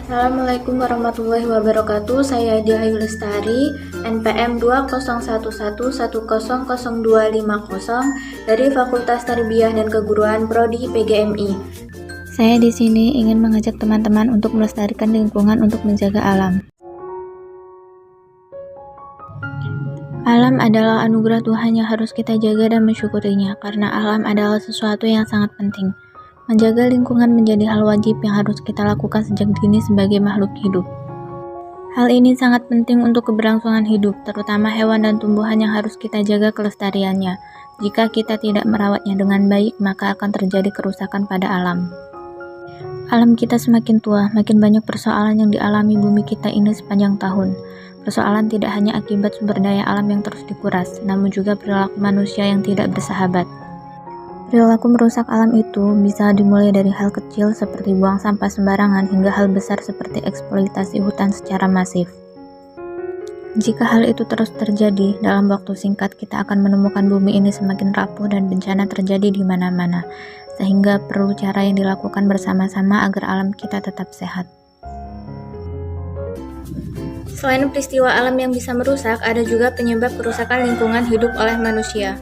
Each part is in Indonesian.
Assalamualaikum warahmatullahi wabarakatuh. Saya Diayu Lestari, NPM 20111000250 dari Fakultas Tarbiyah dan Keguruan Prodi PGMI. Saya di sini ingin mengajak teman-teman untuk melestarikan lingkungan untuk menjaga alam. Alam adalah anugerah Tuhan yang harus kita jaga dan mensyukurinya, karena alam adalah sesuatu yang sangat penting. Menjaga lingkungan menjadi hal wajib yang harus kita lakukan sejak dini sebagai makhluk hidup. Hal ini sangat penting untuk keberlangsungan hidup, terutama hewan dan tumbuhan yang harus kita jaga kelestariannya. Jika kita tidak merawatnya dengan baik, maka akan terjadi kerusakan pada alam. Alam kita semakin tua, makin banyak persoalan yang dialami bumi kita ini sepanjang tahun. Persoalan tidak hanya akibat sumber daya alam yang terus dikuras, namun juga perilaku manusia yang tidak bersahabat. Perilaku merusak alam itu bisa dimulai dari hal kecil seperti buang sampah sembarangan hingga hal besar seperti eksploitasi hutan secara masif. Jika hal itu terus terjadi, dalam waktu singkat kita akan menemukan bumi ini semakin rapuh dan bencana terjadi di mana-mana, sehingga perlu cara yang dilakukan bersama-sama agar alam kita tetap sehat. Selain peristiwa alam yang bisa merusak, ada juga penyebab kerusakan lingkungan hidup oleh manusia.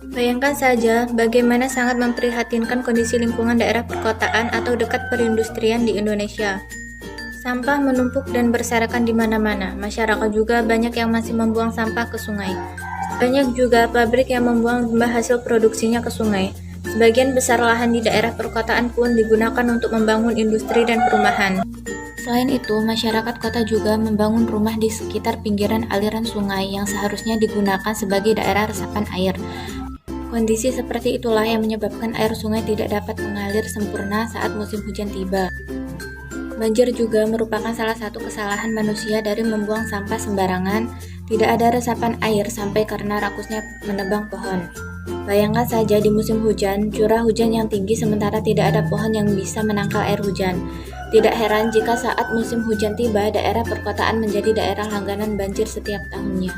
Bayangkan saja bagaimana sangat memprihatinkan kondisi lingkungan daerah perkotaan atau dekat perindustrian di Indonesia. Sampah menumpuk dan berserakan di mana-mana. Masyarakat juga banyak yang masih membuang sampah ke sungai. Banyak juga pabrik yang membuang limbah hasil produksinya ke sungai. Sebagian besar lahan di daerah perkotaan pun digunakan untuk membangun industri dan perumahan. Selain itu, masyarakat kota juga membangun rumah di sekitar pinggiran aliran sungai yang seharusnya digunakan sebagai daerah resapan air. Kondisi seperti itulah yang menyebabkan air sungai tidak dapat mengalir sempurna saat musim hujan tiba. Banjir juga merupakan salah satu kesalahan manusia dari membuang sampah sembarangan. Tidak ada resapan air sampai karena rakusnya menebang pohon. Bayangkan saja di musim hujan, curah hujan yang tinggi sementara tidak ada pohon yang bisa menangkal air hujan. Tidak heran jika saat musim hujan tiba, daerah perkotaan menjadi daerah langganan banjir setiap tahunnya.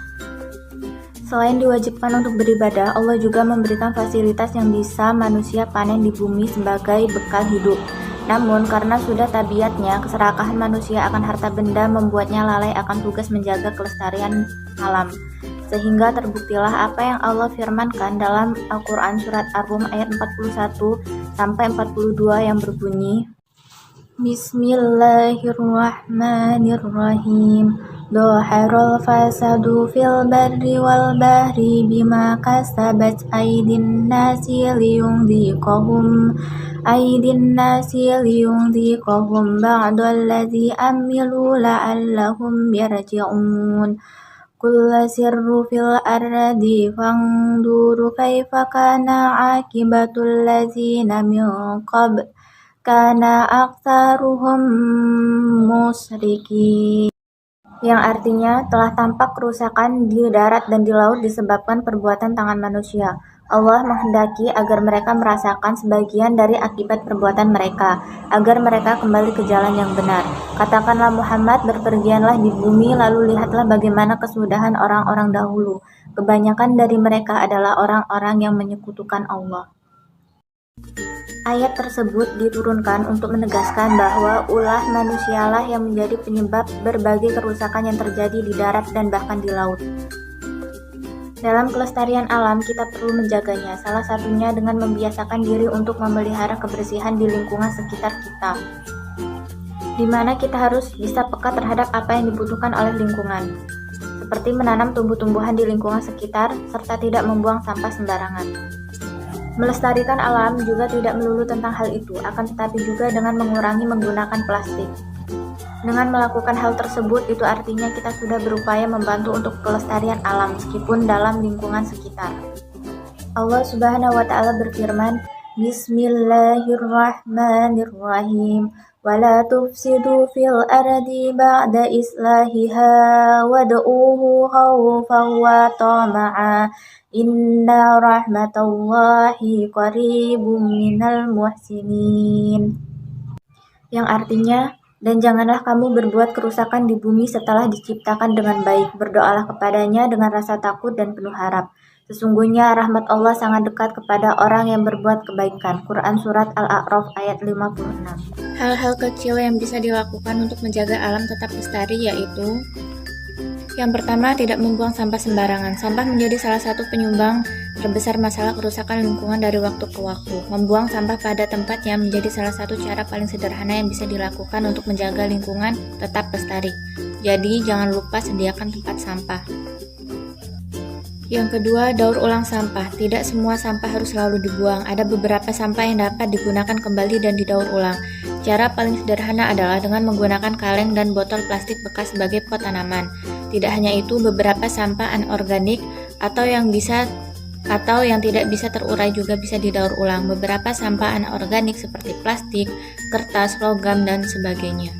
Selain diwajibkan untuk beribadah, Allah juga memberikan fasilitas yang bisa manusia panen di bumi sebagai bekal hidup. Namun, karena sudah tabiatnya, keserakahan manusia akan harta benda membuatnya lalai akan tugas menjaga kelestarian alam. Sehingga terbuktilah apa yang Allah firmankan dalam Al-Quran Surat Ar-Rum ayat 41-42 yang berbunyi, Bismillahirrahmanirrahim. Dhaharal fasadu fil barri wal bahri bima kasabat aydin nasi liyungdhiqahum ba'dalladzi amilu la'allahum yarji'un. Kulla sirru fil ardi fangduru kaifa kana akibatul ladzina min qabl kana aktsaruhum musyrikin. Yang artinya telah tampak kerusakan di darat dan di laut disebabkan perbuatan tangan manusia. Allah menghendaki agar mereka merasakan sebagian dari akibat perbuatan mereka, agar mereka kembali ke jalan yang benar. Katakanlah Muhammad, berpergianlah di bumi, lalu lihatlah bagaimana kesudahan orang-orang dahulu. Kebanyakan dari mereka adalah orang-orang yang menyekutukan Allah. Ayat tersebut diturunkan untuk menegaskan bahwa ulah manusialah yang menjadi penyebab berbagai kerusakan yang terjadi di darat dan bahkan di laut. Dalam kelestarian alam, kita perlu menjaganya, salah satunya dengan membiasakan diri untuk memelihara kebersihan di lingkungan sekitar kita, di mana kita harus bisa peka terhadap apa yang dibutuhkan oleh lingkungan, seperti menanam tumbuh-tumbuhan di lingkungan sekitar, serta tidak membuang sampah sembarangan. Melestarikan alam juga tidak melulu tentang hal itu, akan tetapi juga dengan mengurangi menggunakan plastik. Dengan melakukan hal tersebut, itu artinya kita sudah berupaya membantu untuk kelestarian alam meskipun dalam lingkungan sekitar. Allah Subhanahu wa Ta'ala berfirman, Bismillahirrahmanirrahim. Wala tufsidu fil ardi ba'da islahiha wad'uhu khawfan wa tama'a. Inna rahmatallahi qaribum minal muhsinin. Yang artinya, dan janganlah kamu berbuat kerusakan di bumi setelah diciptakan dengan baik. Berdoalah kepadanya dengan rasa takut dan penuh harap. Sesungguhnya rahmat Allah sangat dekat kepada orang yang berbuat kebaikan. Quran Surat Al-A'raf ayat 56. Hal-hal kecil yang bisa dilakukan untuk menjaga alam tetap lestari yaitu: yang pertama, tidak membuang sampah sembarangan. Sampah menjadi salah satu penyumbang terbesar masalah kerusakan lingkungan dari waktu ke waktu. Membuang sampah pada tempatnya menjadi salah satu cara paling sederhana yang bisa dilakukan untuk menjaga lingkungan tetap lestari. Jadi, jangan lupa sediakan tempat sampah. Yang kedua, daur ulang sampah. Tidak semua sampah harus selalu dibuang. Ada beberapa sampah yang dapat digunakan kembali dan didaur ulang. Cara paling sederhana adalah dengan menggunakan kaleng dan botol plastik bekas sebagai pot tanaman. Tidak hanya itu, beberapa sampah anorganik atau yang tidak bisa terurai juga bisa didaur ulang. Beberapa sampah anorganik seperti plastik, kertas, logam, dan sebagainya.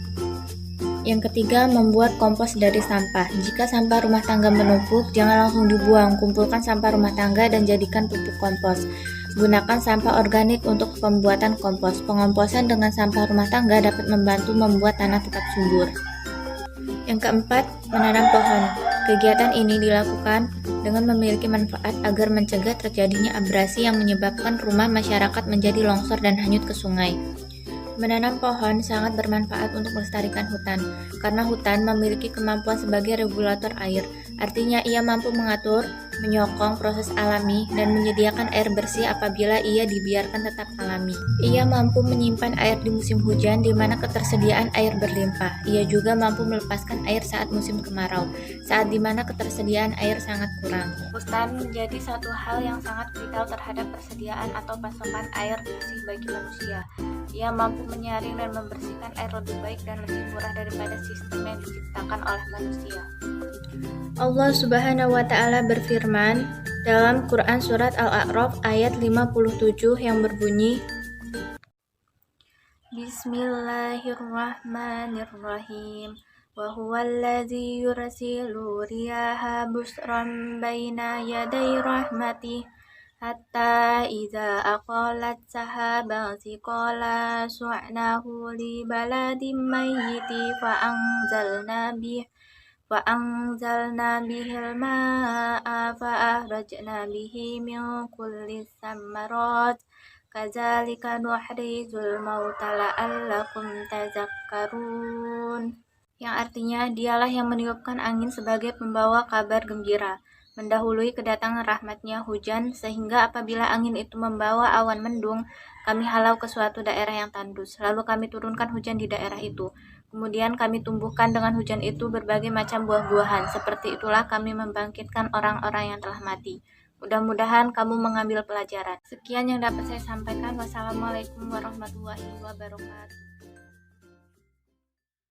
Yang ketiga, membuat kompos dari sampah. Jika sampah rumah tangga menumpuk, jangan langsung dibuang. Kumpulkan sampah rumah tangga dan jadikan pupuk kompos. Gunakan sampah organik untuk pembuatan kompos. Pengomposan dengan sampah rumah tangga dapat membantu membuat tanah tetap subur. Yang keempat, menanam pohon. Kegiatan ini dilakukan dengan memiliki manfaat agar mencegah terjadinya abrasi yang menyebabkan rumah masyarakat menjadi longsor dan hanyut ke sungai. Menanam pohon sangat bermanfaat untuk melestarikan hutan, karena hutan memiliki kemampuan sebagai regulator air. Artinya ia mampu mengatur, menyokong proses alami, dan menyediakan air bersih apabila ia dibiarkan tetap alami. Ia mampu menyimpan air di musim hujan di mana ketersediaan air berlimpah. Ia juga mampu melepaskan air saat musim kemarau, saat di mana ketersediaan air sangat kurang. Hutan menjadi satu hal yang sangat vital terhadap persediaan atau pasokan air bersih bagi manusia. Ia mampu menyaring dan membersihkan air lebih baik dan lebih murah daripada sistem yang diciptakan oleh manusia. Allah Subhanahu wa Ta'ala berfirman dalam Quran Surat Al-A'raf ayat 57 yang berbunyi: Bismillahirrahmanirrahim. Wa huwallazi yursilu riyaha busran baina yaday rahmatih hatta idza aqalat sahaban thiqala su'nahu li baladin mayyiti fa anzalna bihil ma'a fa akhrajna bihi min kulli thamarat kadzalika nuhrizul mauta la'allakum tazakkarun. Yang artinya, dialah yang meniupkan angin sebagai pembawa kabar gembira, mendahului kedatangan rahmatnya hujan, sehingga apabila angin itu membawa awan mendung, kami halau ke suatu daerah yang tandus, lalu kami turunkan hujan di daerah itu. Kemudian kami tumbuhkan dengan hujan itu berbagai macam buah-buahan. Seperti itulah kami membangkitkan orang-orang yang telah mati. Mudah-mudahan kamu mengambil pelajaran. Sekian yang dapat saya sampaikan. Wassalamualaikum warahmatullahi wabarakatuh.